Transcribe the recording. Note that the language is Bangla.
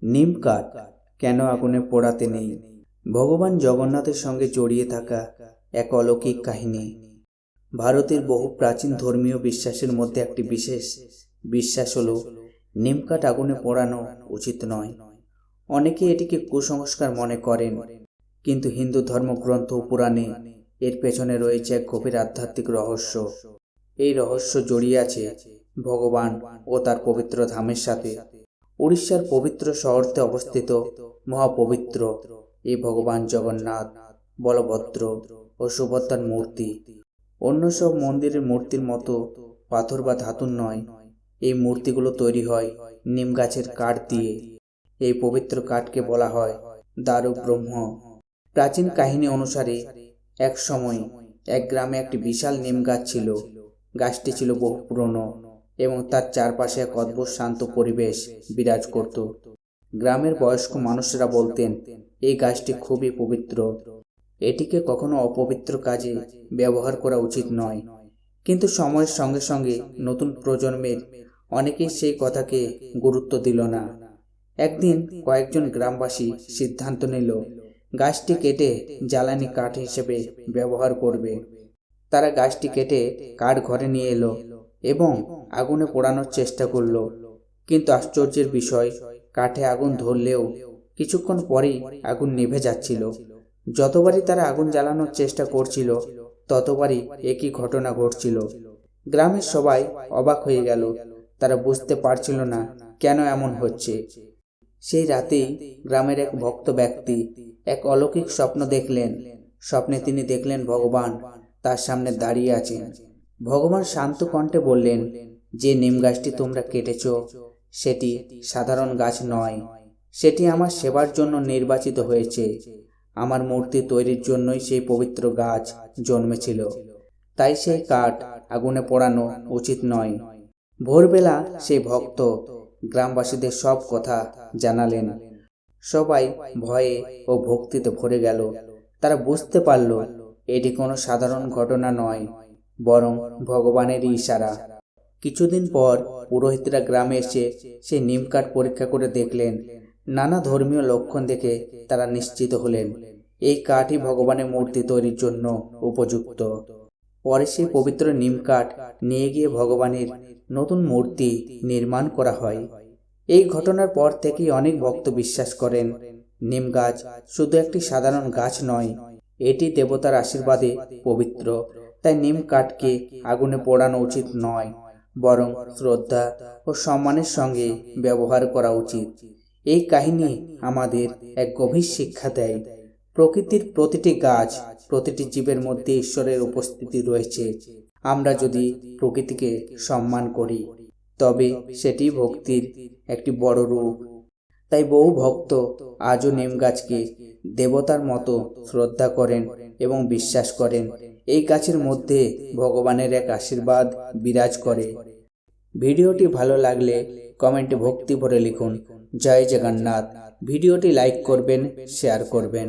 নিম কাঠ কেন আগুনে পোড়াতে নেই? ভগবান জগন্নাথের সঙ্গে জড়িয়ে থাকা এক অলৌকিক কাহিনী। ভারতের বহু প্রাচীন ধর্মীয় বিশ্বাসের মধ্যে একটি বিশেষ বিশ্বাস হলো নিম কাঠ আগুনে পোড়ানো উচিত নয়। অনেকে এটিকে কুসংস্কার মনে করেন, কিন্তু হিন্দু ধর্মগ্রন্থ ও পুরাণে এর পেছনে রয়েছে এক গভীর আধ্যাত্মিক রহস্য। এই রহস্য জড়িয়ে আছে ভগবান ও তার পবিত্র ধামের সাথে। উড়িষ্যার পবিত্র শহরতে অবস্থিত মহাপবিত্র এই ভগবান জগন্নাথ, বলভদ্র ও সুভদ্রার মূর্তি অন্য সব মন্দিরের মূর্তির মতো পাথর বা ধাতুর নয়। এই মূর্তিগুলো তৈরি হয় নিম গাছের কাঠ দিয়ে। এই পবিত্র কাঠকে বলা হয় দারুক ব্রহ্ম। প্রাচীন কাহিনী অনুসারে এক সময় এক গ্রামে একটি বিশাল নিম গাছ ছিল। গাছটি ছিল বহু পুরনো এবং তার চারপাশে এক অদ্ভুত শান্ত পরিবেশ বিরাজ করত। গ্রামের বয়স্ক মানুষেরা বলতেন এই গাছটি খুবই পবিত্র, এটিকে কখনো অপবিত্র কাজে ব্যবহার করা উচিত নয়। কিন্তু সময়ের সঙ্গে সঙ্গে নতুন প্রজন্মের অনেকেই সেই কথাকে গুরুত্ব দিল না। একদিন কয়েকজন গ্রামবাসী সিদ্ধান্ত নিল গাছটি কেটে জ্বালানি কাঠ হিসেবে ব্যবহার করবে। তারা গাছটি কেটে কাঠ ঘরে নিয়ে এলো এবং আগুনে পোড়ানোর চেষ্টা করলো। কিন্তু আশ্চর্যের বিষয়, কাঠে আগুন ধরলেও কিছুক্ষণ পরেই আগুন নিভে যাচ্ছিল। যতবারই তারা আগুন জ্বালানোর চেষ্টা করছিল, ততবারই একই ঘটনা ঘটছিল। গ্রামের সবাই অবাক হয়ে গেল। তারা বুঝতে পারছিল না কেন এমন হচ্ছে। সেই রাতেই গ্রামের এক ভক্ত ব্যক্তি এক অলৌকিক স্বপ্ন দেখলেন। স্বপ্নে তিনি দেখলেন ভগবান তার সামনে দাঁড়িয়ে আছেন। ভগবান শান্ত কণ্ঠে বললেন, যে নিম গাছটি তোমরা কেটেছ সেটি সাধারণ গাছ নয়, সেটি আমার সেবার জন্য নির্বাচিত হয়েছে। আমার মূর্তি তৈরির জন্যই সেই পবিত্র গাছ জন্মেছিল, তাই সেই কাঠ আগুনে পোড়ানো উচিত নয়। ভোরবেলা সেই ভক্ত গ্রামবাসীদের সব কথা জানালেন। সবাই ভয়ে ও ভক্তিতে ভরে গেল। তারা বুঝতে পারল এটি কোনো সাধারণ ঘটনা নয়, বরং ভগবানেরই ইশারা। কিছুদিন পর পুরোহিতরা গ্রামে এসে সেই নিম কাঠ পরীক্ষা করে দেখলেন। নানা ধর্মীয় লক্ষণ দেখে তারা নিশ্চিত হলেন এই কাঠই ভগবানের মূর্তি তৈরির জন্য উপযুক্ত। পরে সেই পবিত্র নিম কাঠ নিয়ে গিয়ে ভগবানের নতুন মূর্তি নির্মাণ করা হয়। এই ঘটনার পর থেকেই অনেক ভক্ত বিশ্বাস করেন নিম গাছ শুধু একটি সাধারণ গাছ নয়, এটি দেবতার আশীর্বাদে পবিত্র। তাই নিম কাঠকে আগুনে পোড়ানো উচিত নয়, বরং শ্রদ্ধা ও সম্মানের সঙ্গে ব্যবহার করা উচিত। এই কাহিনী আমাদের এক গভীর শিক্ষা দেয়। প্রকৃতির প্রতিটি গাছ, প্রতিটি জীবের মধ্যে ঈশ্বরের উপস্থিতি রয়েছে। আমরা যদি প্রকৃতিকে সম্মান করি, তবে সেটি ভক্তির একটি বড় রূপ। তাই বহু ভক্ত আজও নিম গাছকে দেবতার মতো শ্রদ্ধা করেন এবং বিশ্বাস করেন এই গাছের মধ্যে ভগবানের এক আশীর্বাদ বিরাজ করে। ভিডিওটি ভালো লাগলে কমেন্টে ভক্তি ভরে লিখুন জয় জগন্নাথ। ভিডিওটি লাইক করবেন, শেয়ার করবেন।